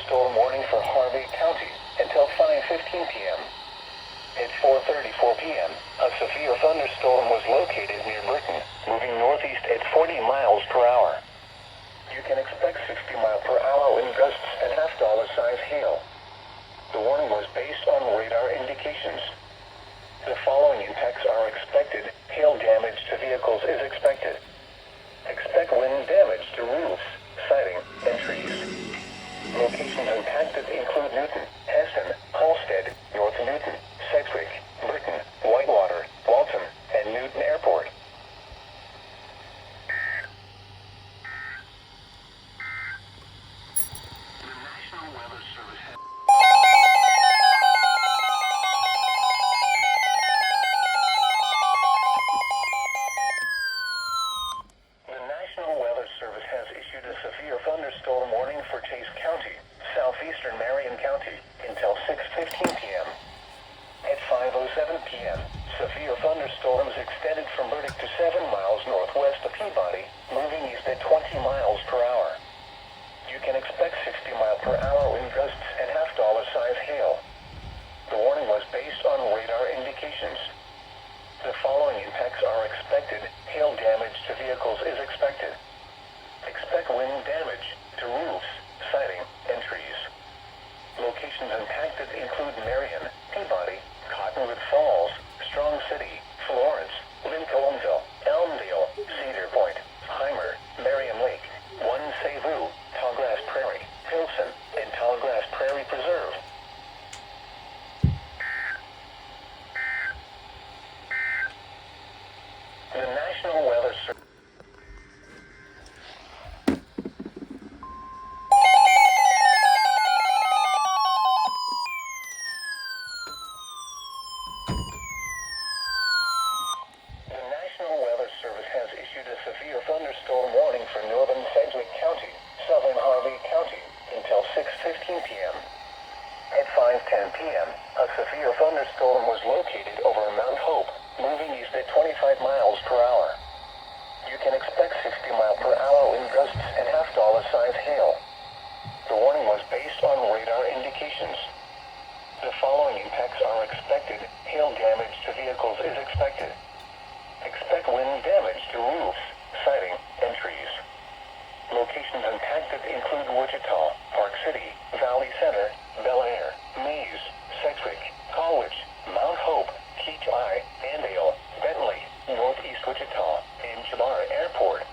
thunderstorm warning for Harvey County until 5:15 p.m. At 4:34 p.m., a severe thunderstorm was located near Britain, moving northeast at 40 miles per hour. You can expect 60-mile-per-hour wind gusts and half-dollar-size hail. The warning was based on radar indications. The following impacts are expected. Hail damage to vehicles is expected. Expect wind damage to roofs, siding, and trees. Locations impacted include Newton, Heston, Halstead, North Newton, Sedgwick, Britain, Whitewater, Walton, and Newton Airport. The National Weather Service has issued a severe thunderstorm warning for Chase County, southeastern Marion County, until 6:15 p.m. At 5:07 p.m., severe thunderstorms extended from Burdick to 7 miles northwest of Peabody, moving east at 20 miles per hour. You can expect 60-mile-per-hour wind gusts and half-dollar-size hail. The warning was based on radar indications. The following impacts are expected. Hail damage to vehicles is expected. Expect wind damage to roofs, siding, and trees. Locations impacted include Marion, Peabody, Cottonwood Falls, Strong City, Florence, Lincolnville, Elmdale, Cedar Point, Heimer, Marion Lake, One Sevu, Tallgrass Prairie, Pilsen, and Tallgrass Prairie Preserve. The National Weather Service. Severe thunderstorm warning for northern Sedgwick County, southern Harvey County, until 6:15 p.m. At 5:10 p.m., a severe thunderstorm was located over Mount Hope, moving east at 25 miles per hour. You can expect 60-mile-per-hour wind gusts and half-dollar-size hail. The warning was based on radar indications. The following impacts are expected. Hail damage to vehicles is expected. Expect wind damage to roofs, siding, and trees. Locations impacted include Wichita, Park City, Valley Center, Bel Air, Mays, Sedgwick, Colwich, Mount Hope, Keach Eye, Andale, Bentley, Northeast Wichita, and Jabara Airport.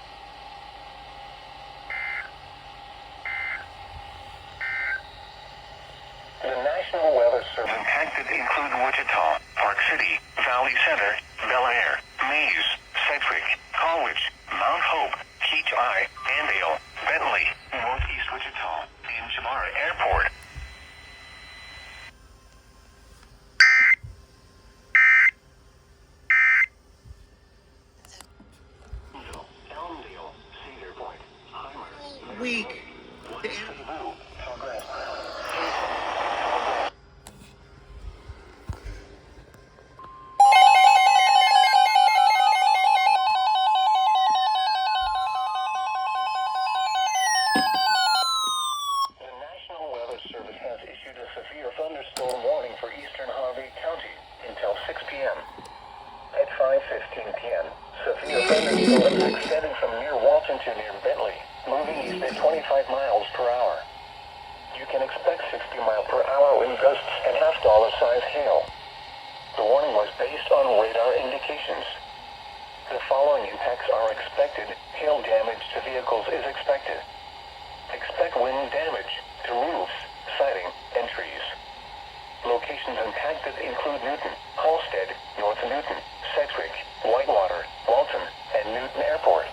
The National Weather Service impacted include Wichita, Park City, Valley Center, Bel Air, Mays, Sedgwick, Colwich, Mount Hope, Keach Eye, Andale, Bentley, Northeast Wichita, and Jabara Airport. Elmdale, Cedar Point, Heimer, Weak. Tallgrass Prairie. Service has issued a severe thunderstorm warning for eastern Harvey County until 6 p.m. At 5:15 p.m., severe thunderstorms extended from near Walton to near Bentley, moving east at 25 miles per hour. You can expect 60-mile-per-hour wind gusts and half-dollar-size hail. The warning was based on radar indications. The following impacts are expected. Hail damage to vehicles is expected. Expect wind damage to roofs, siding, and trees. Locations impacted include Newton, Halstead, North Newton, Sedgwick, Whitewater, Walton, and Newton Airport.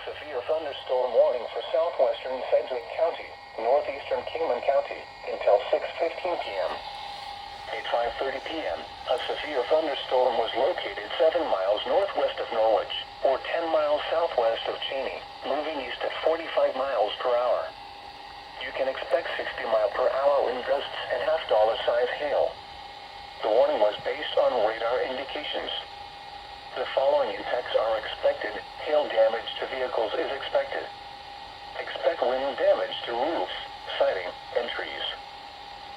Severe thunderstorm warning for southwestern Sedgwick County, northeastern Kingman County, until 6:15 p.m. At 5:30 p.m., a severe thunderstorm was located 7 miles northwest of Norwich, or 10 miles southwest of Cheney, moving east at 45 miles per hour. You can expect 60 mile per hour wind gusts and half-dollar size hail. The warning was based on radar indications. The following impacts are expected. Hail damage to vehicles is expected. Expect wind damage to roofs, siding, and trees.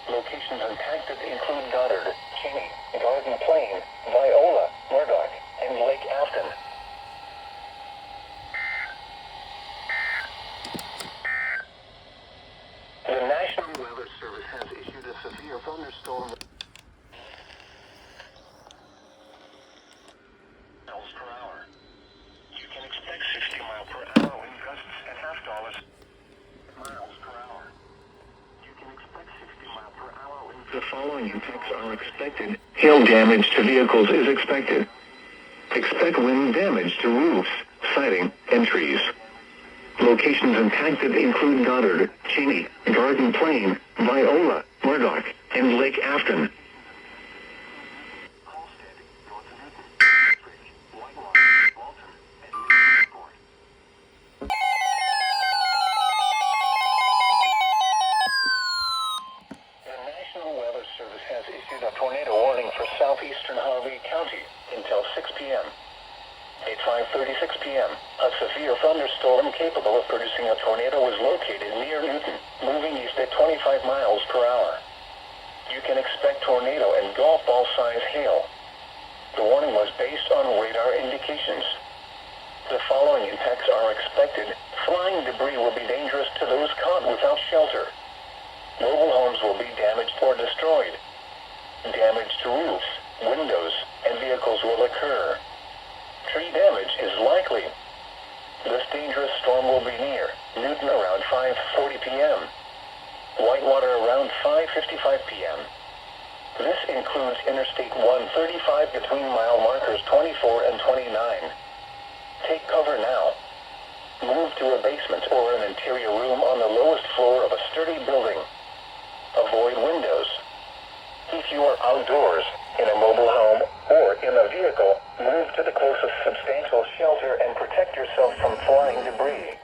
Locations impacted include Goddard, Cheney, Garden Plain, Viola, Murdoch, and Lake Afton. The National Weather Service has issued a severe thunderstorm miles per hour. You can expect 60 mile per hour wind gusts and half-dollar miles per hour. You can expect 60 mile per hour wind gusts. The following impacts are expected. Hail damage to vehicles is expected. Expect wind damage to roofs, siding, and trees. Locations impacted include Goddard, Cheney, Garden Plain, Viola, Murdoch, and Lake Afton. The National Weather Service has issued a tornado warning for southeastern Harvey County until 6 p.m. At 5:36 p.m., a severe thunderstorm capable of producing a tornado was located near Newton, moving east at 25 miles per hour. You can expect tornado and golf ball size hail. The warning was based on radar indications. The following impacts are expected. Flying debris will be dangerous to those caught without shelter. Mobile homes will be damaged or destroyed. Damage to roofs, windows, and vehicles will occur. Tree damage is likely. This dangerous storm will be near Newton around 5:40 p.m. Whitewater around 5:55 p.m. This includes Interstate 135 between mile markers 24 and 29. Take cover now. Move to a basement or an interior room on the lowest floor of a sturdy building. Avoid windows. If you are outdoors, in a mobile home, or in a vehicle, move to the closest substantial shelter and protect yourself from flying debris.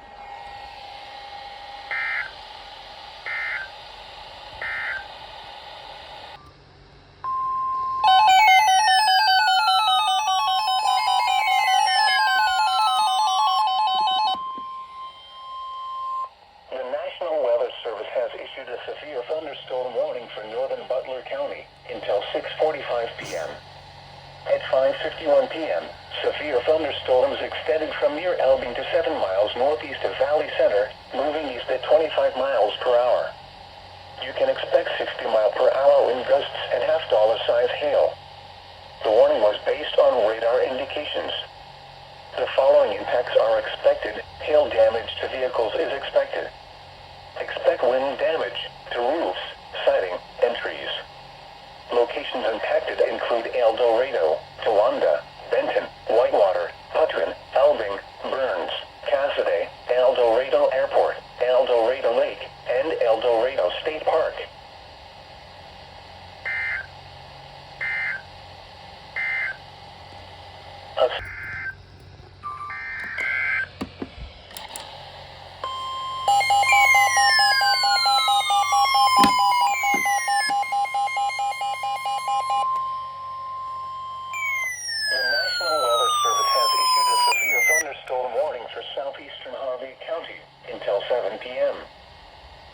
The National Weather Service has issued a severe thunderstorm warning for northern Butler County until 6:45 p.m. At 5:51 p.m., severe thunderstorms extended from near Albing to 7 miles northeast of Valley Center, moving east at 25 miles per hour. You can expect 60 mile per hour wind gusts and half-dollar size hail. The warning was based on radar indications. The following impacts are expected. Hail damage to vehicles is expected. Expect wind damage to roofs, siding, and trees. Locations impacted include El Dorado, Towanda, Benton, Whitewater, Putrin, Albing, Burns, Cassidy, El Dorado Airport, El Dorado Lake, and El Dorado State Park. The National Weather Service has issued a severe thunderstorm warning for southeastern Harvey County until 7 p.m.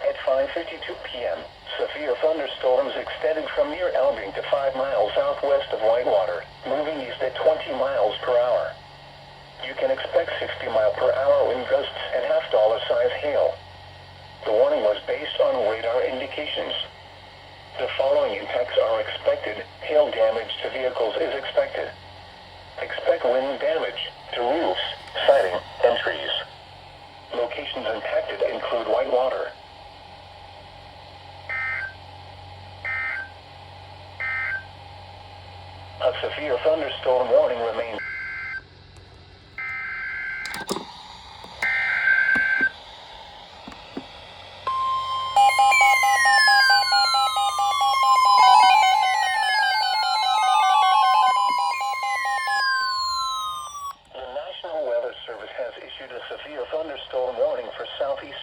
At 5:52 p.m., severe thunderstorms extended from near Albing to 5 miles southwest of Whitewater, moving east at 20 miles per hour. You can expect 60 mile per hour wind gusts and half-dollar size hail. The warning was based on radar indications. The following impacts are expected. Hail damage to vehicles is expected. Expect wind damage to roofs, siding, and trees. Locations impacted include Whitewater. A severe thunderstorm warning remains. The National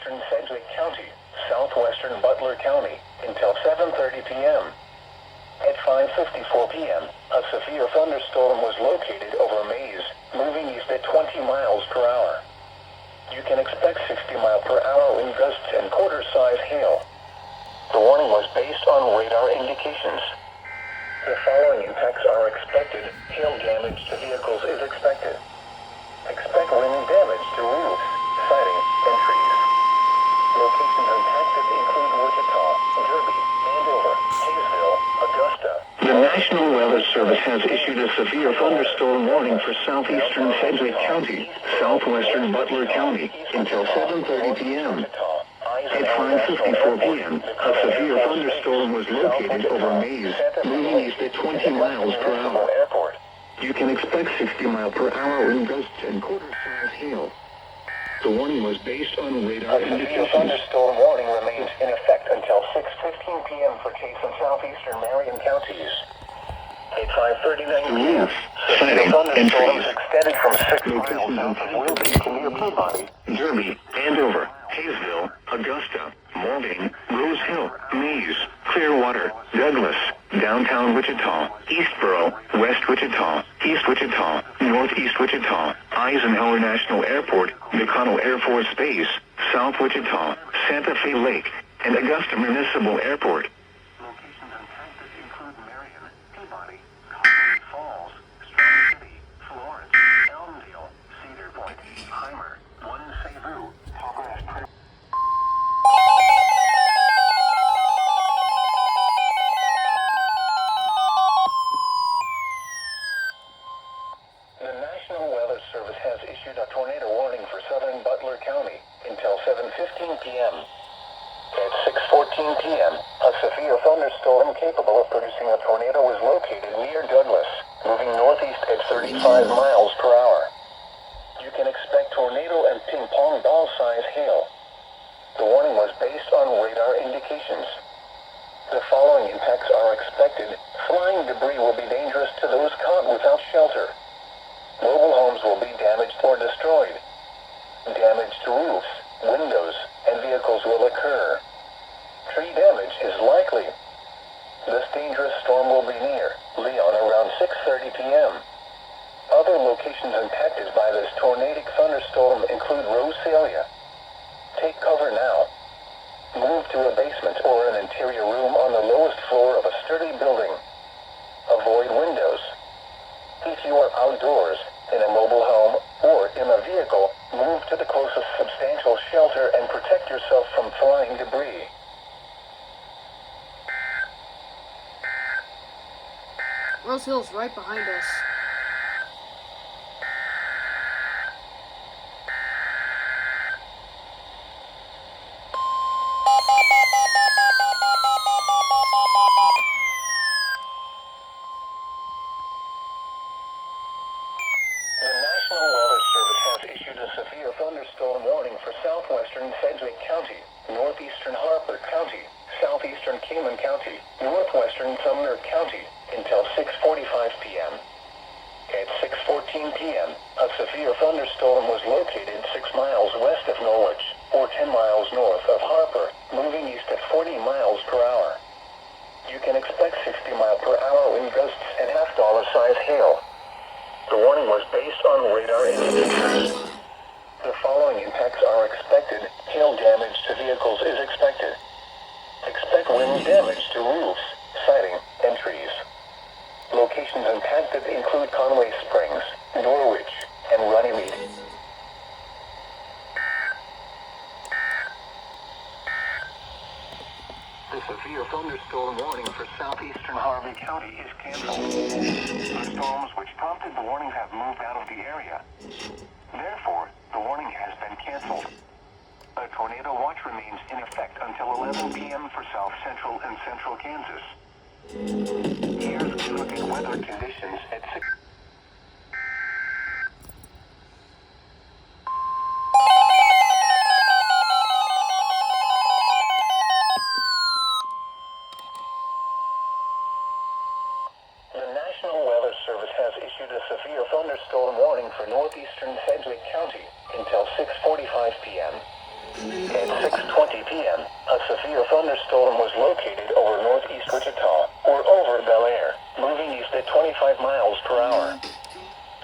southeastern Sedgwick County, southwestern Butler County, until 7:30 p.m. At 5:54 p.m., a severe thunderstorm was located over Mays, moving east at 20 miles per hour. You can expect 60 mile per hour wind gusts and quarter-size hail. The warning was based on radar indications. The following impacts are expected. Hail damage to vehicles is expected. Expect wind damage to roofs, siding, and trees. Locations impacted include Wichita, Derby, Andover, Hayesville, Augusta. The National Weather Service has issued a severe thunderstorm warning for southeastern Sedgwick County, southwestern Butler County, until 7:30 p.m. At 5:54 p.m., a severe thunderstorm was located over Mays, moving east at 20 miles per hour. You can expect 60 mile per hour wind gusts and quarter-size hail. The warning was based on radar indications. A thunderstorm warning remains in effect until 6:15 p.m. for Chase and southeastern Marion counties. At 5:39 p.m., severe thunderstorms extended from 6 miles south of Wilby to near Peabody, Derby, Andover, Hayesville, Augusta, Mauldin, Rose Hill, Mays, Clearwater, Douglas, downtown Wichita, Eastboro, West Wichita, East Wichita, Northeast Wichita, Eisenhower National Airport, McConnell Air Force Base, South Wichita, Santa Fe Lake, and Augusta Municipal Airport. Locations impacted include Marion, Peabody, Colorado Falls, Strong City, Florence, Elmdale, Cedar Point, Heimer, One Sevu, Tallgrass Prairie. The National Weather Service has issued a tornado warning for southern Butler County until 7:15 p.m. At 6:14 p.m., a severe thunderstorm capable of producing a tornado was located near Douglas, moving northeast at 35 miles per hour. You can expect tornado and ping-pong ball-size hail. The warning was based on radar indications. The following impacts are expected. Flying debris will be dangerous to those caught without shelter. Mobile homes will be damaged or destroyed. Damage to roofs, windows, and vehicles will occur. Tree damage is likely. This dangerous storm will be near Leon around 6:30 p.m. Other locations impacted by this tornadic thunderstorm include Rosalia. Take cover now. Move to a basement or an interior room on the lowest floor of a sturdy building. Avoid windows. If you are outdoors, in a mobile home, or in a vehicle, move to the closest substantial shelter and protect yourself from flying debris. Rose Hill's right behind us. The National Weather Service has issued a severe thunderstorm warning for southwestern Sedgwick County, northeastern Harper County, southeastern Cayman County, northwestern Sumner County, until 6:45 p.m. At 6:14 p.m., a severe thunderstorm was located 6 miles west of Norwich, or 10 miles north of Harper, moving east at 40 miles per hour. You can expect 60 mile per hour wind gusts and half-dollar-size hail. The warning was based on radar indications. The following impacts are expected. Hail damage to vehicles is expected. Expect wind damage to roofs, siding, and trees. Locations impacted include Conway Springs, Norwich, and Runnymede. The severe thunderstorm warning for southeastern Harvey County is canceled. The storms which prompted the warning have moved out of the area. Therefore, the warning has been canceled. A tornado watch remains in effect until 11 p.m. for south central and central Kansas. Here's a look at weather conditions at 6. The National Weather Service has issued a severe thunderstorm warning for northeastern Sedgwick County until 6:45 p.m. At 6:20 p.m., a severe thunderstorm was located over northeast Wichita or over Bel Air, moving east at 25 miles per hour.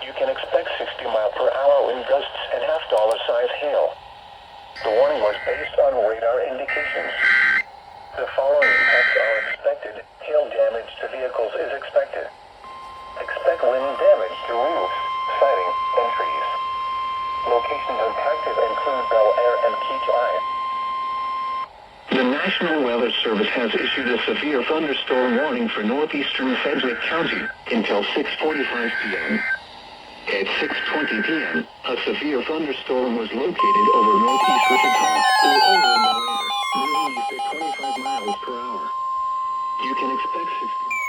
You can expect 60 mile per hour wind gusts and half-dollar size hail. The warning was based on radar indications. The following impacts are expected. Hail damage to vehicles is expected. Expect wind damage to roofs, siding, and trees. Locations impacted include Bel Air and Key Eye. The National Weather Service has issued a severe thunderstorm warning for northeastern Sedgwick County until 6:45 p.m. At 6:20 p.m., a severe thunderstorm was located over northeast Wichita or over Bel Air, moving east at 25 miles per hour. You can expect 60.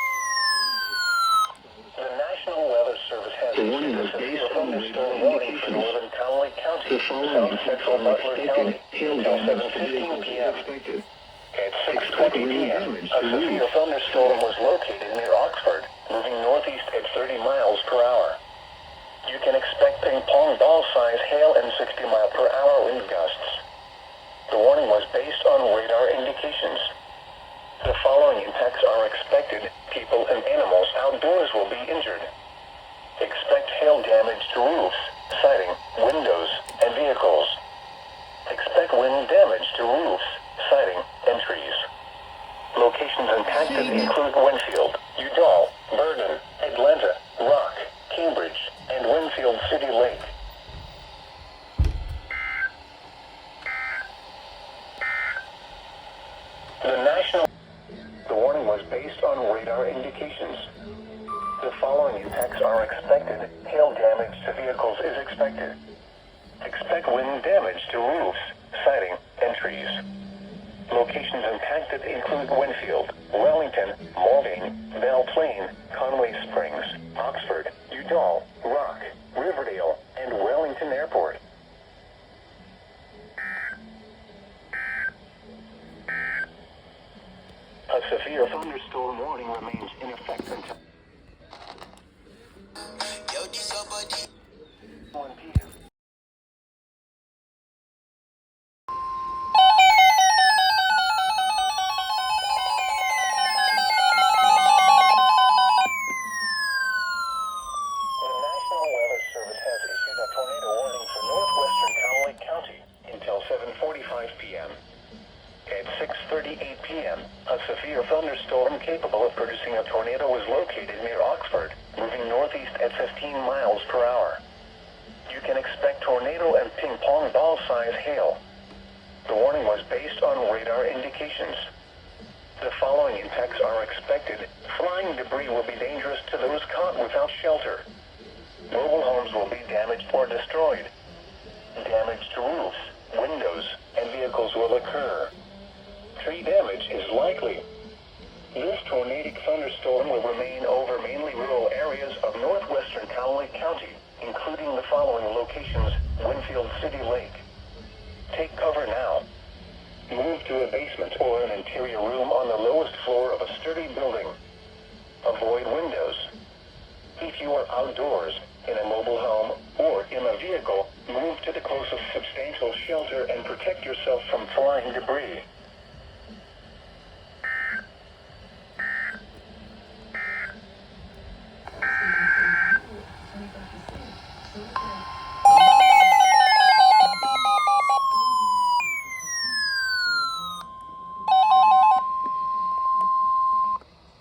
The National Weather Service has issued a severe thunderstorm warning for northern Connolly County, south central Butler County, until 7:15 p.m. At 6:20 p.m., a severe thunderstorm was located near Oxford, moving northeast at 30 miles per hour. You can expect ping-pong ball-size hail and 60 mile per hour wind gusts. The warning was based on radar indications. The following impacts are expected. People and animals outdoors will be injured. Expect hail damage to roofs, siding, windows, and vehicles. Expect wind damage to roofs, siding, and trees. Locations impacted include Winfield, Udall, Bergen, Atlanta, Rock, Cambridge, and Winfield City Lake. The warning was based on radar indications. The following impacts are expected. Hail damage to vehicles is expected. Expect wind damage to roofs, siding, and trees. Locations impacted include Winfield, Wellington, Mauldin, Belle Plaine, Conway Springs, Oxford, Udall, Rock, Riverdale, and Wellington Airport. A severe thunderstorm warning remains in effect until 1 p.m. Until 7:45 p.m. At 6:38 p.m., a severe thunderstorm capable of producing a tornado was located near Oxford, moving northeast at 15 miles per hour. You can expect tornado and ping-pong ball-size hail. The warning was based on radar indications. The following impacts are expected. Flying debris will be dangerous to those caught without shelter. Mobile homes will be damaged or destroyed. Damage to roofs, windows, and vehicles will occur. Tree damage is likely. This tornadic thunderstorm will remain over mainly rural areas of northwestern Connolly County, including the following locations: Winfield City Lake. Take cover now. Move to a basement or an interior room on the lowest floor of a sturdy building. Avoid windows. If you are outdoors, in a mobile home, or in a vehicle, move to the closest substantial shelter and protect yourself from flying debris.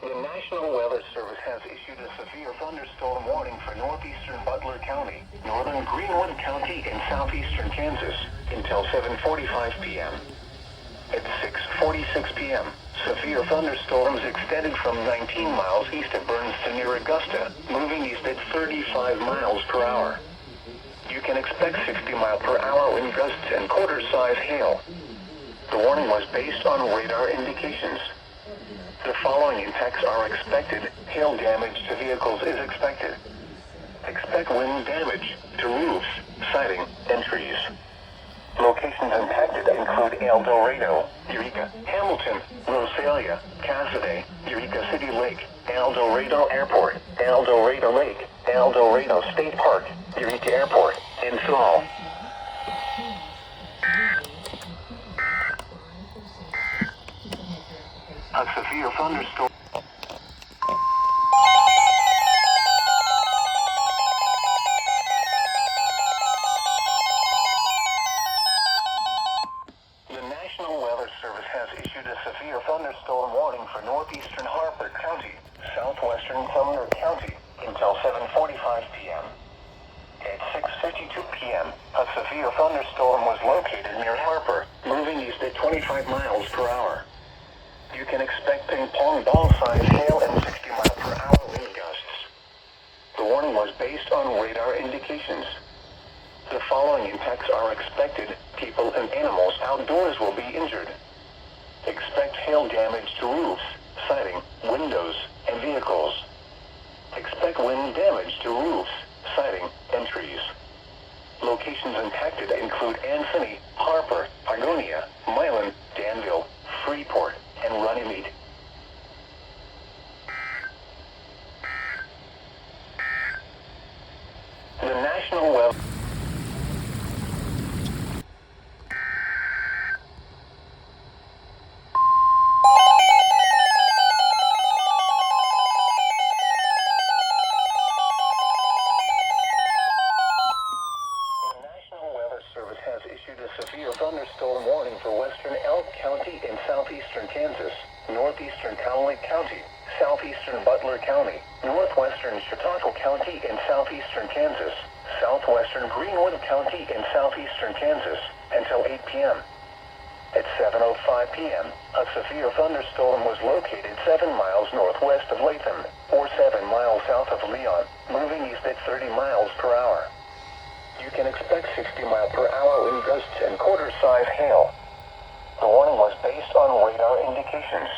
The National Weather Service has issued a severe thunderstorm warning for northeastern Butler County, northern Greenwood County, and southeastern Kansas until 7:45 p.m. At 6:46 p.m., severe thunderstorms extended from 19 miles east of Burns to near Augusta, moving east at 35 miles per hour. You can expect 60 mile per hour wind gusts and quarter-size hail. The warning was based on radar indications. The following impacts are expected. Hail damage to vehicles is expected. Expect wind damage to roofs, siding, and trees. Locations impacted include El Dorado, Eureka, Hamilton, Rosalia, Cassidy, Eureka City Lake, El Dorado Airport, El Dorado Lake, El Dorado State Park, Eureka Airport, and Saul. severe thunderstorm. The National Weather Service has issued a severe thunderstorm warning for northeastern Harper County, southwestern Sumner County, until 7:45 p.m. At 6:52 p.m., a severe thunderstorm was located near Harper, moving east at 25 miles per hour. You can expect ping-pong ball-sized hail and 60-mile-per-hour wind gusts. The warning was based on radar indications. The following impacts are expected. People and animals outdoors will be injured. Expect hail damage to roofs, siding, windows, and vehicles. Expect wind damage to roofs, siding, and trees. Locations impacted include Anthony, Harper, Argonia, Milan, Danville, Freeport, and Runnymede. The National Weather Service has issued a severe thunderstorm warning for western Elk County and southeastern Kansas, northeastern Cowley County, southeastern Butler County, northwestern Chautauqua County and southeastern Kansas, southwestern Greenwood County and southeastern Kansas, until 8 p.m. At 7:05 p.m., a severe thunderstorm was located 7 miles northwest of Latham, or 7 miles south of Leon, moving east at 30 miles per hour. You can expect 60-mile-per-hour wind gusts and quarter-size hail. The warning was based on radar indications.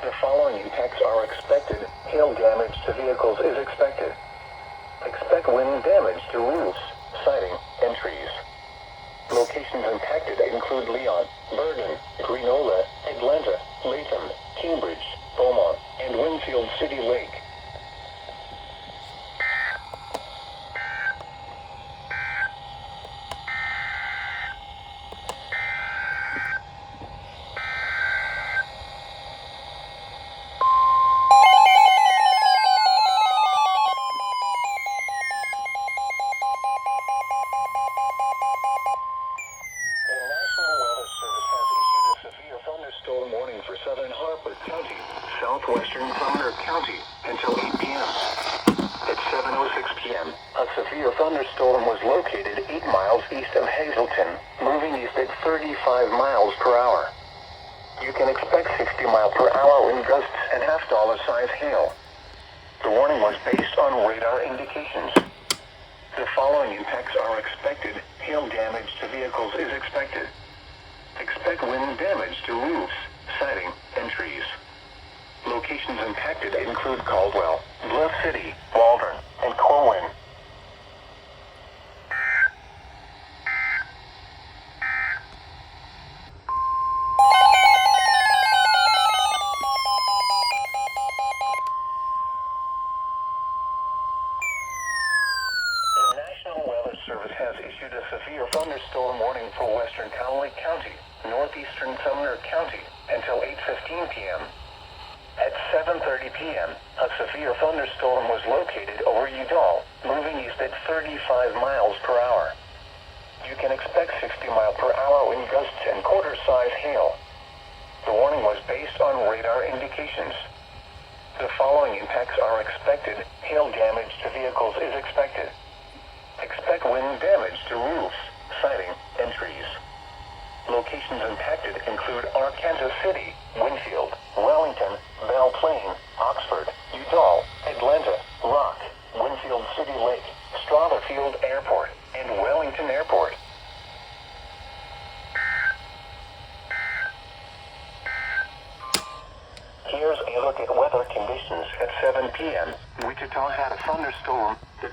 The following impacts are expected. Hail damage to vehicles is expected. Expect wind damage to roofs, siding, and trees. Locations impacted include Leon, Bergen, Greenola, Atlanta, Latham, Cambridge, Beaumont, and Winfield City Lake. Thunderstorm warning for southern Harper County, southwestern Sumner County, until 8 p.m. At 7:06 p.m., a severe thunderstorm was located 8 miles east of Hazleton, moving east at 35 miles per hour. You can expect 60-mile-per-hour wind gusts and half-dollar-size hail. The warning was based on radar indications. The following impacts are expected. Hail damage to vehicles is expected. Expect wind damage to roofs, siding, and trees. Locations impacted include Caldwell, Bluff City, Waldron, and Corwin. The National Weather Service has issued a severe thunderstorm warning for western Cowley County, northeastern Sumner County, until 8:15 p.m. At 7:30 p.m., a severe thunderstorm was located over Udall, moving east at 35 miles per hour. You can expect 60-mile-per-hour wind gusts and quarter-size hail. The warning was based on radar indications. The following impacts are expected. Hail damage to vehicles is expected. Expect wind damage to roofs, siding, and trees. Locations impacted include Arkansas City, Winfield, Wellington, Belle Plaine, Oxford, Udall, Atlanta, Rock, Winfield City Lake, Strotherfield Airport, and Wellington Airport. Here's a look at weather conditions at 7 p.m. Wichita had a thunderstorm. The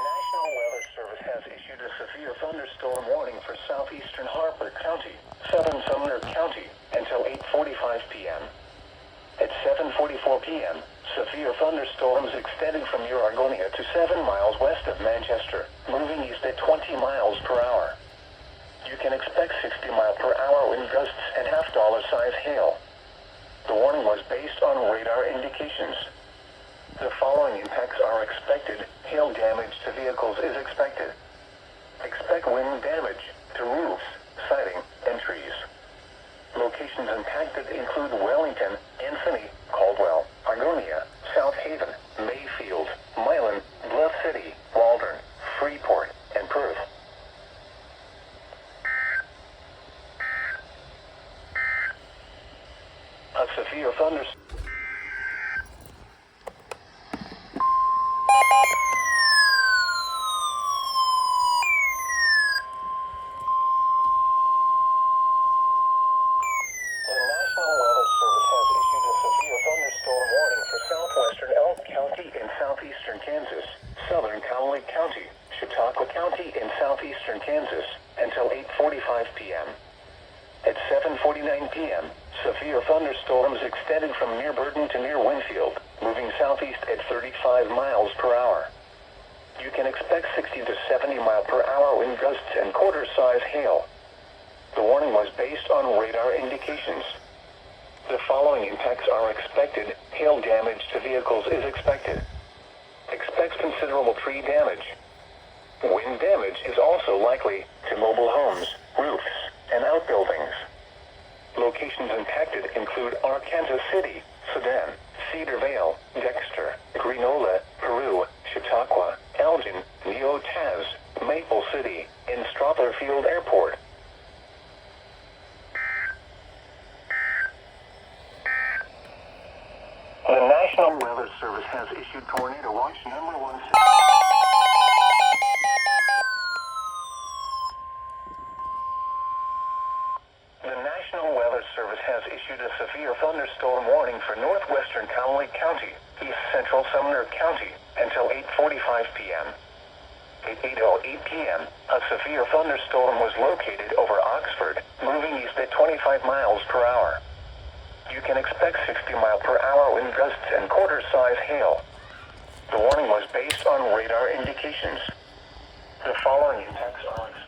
National Weather Service has issued a severe thunderstorm warning for southeastern Harper County, southern Sumner County, until 8:45 p.m. At 7:44 p.m., severe thunderstorms extended from near Argonia to 7 miles west of Manchester, moving east at 20 miles per hour. You can expect 60-mile-per-hour wind size hail. The warning was based on radar indications. The following impacts are expected. Hail damage to vehicles is expected. Expect wind damage to roofs, siding, and trees. Locations impacted include Wellington, Anthony, Caldwell, Argonia, South Haven, Mayfield, Milan, Bluff City, Waldron, Freeport, and Perth. A severe thunderstorm. Southwestern Elk County in southeastern Kansas, southern Cowley County, Chautauqua County in southeastern Kansas, until 8:45 p.m. At 7:49 p.m., severe thunderstorms extended from near Burton to near Winfield, moving southeast at 35 miles per hour. You can expect 60 to 70 mile per hour wind gusts and quarter-size hail. The warning was based on radar indications. The following impacts are expected. Hail damage to vehicles is expected. Expect considerable tree damage. Wind damage is also likely to mobile homes, roofs, and outbuildings. Locations impacted include Arkansas City, Sedan, Cedar Vale, Dexter, Greenola, Peru, Chautauqua, Elgin, Neotaz, Maple City, and Strawther Field Airport. The National Weather Service has issued Tornado Watch number 1. The National Weather Service has issued a severe thunderstorm warning for northwestern Cowley County, east central Sumner County, until 8:45 p.m. At 8:08 p.m., a severe thunderstorm was located over Oxford, moving east at 25 miles per hour. You can expect 60 mile per hour wind gusts and quarter-size hail. The warning was based on radar indications. The following impacts are expected.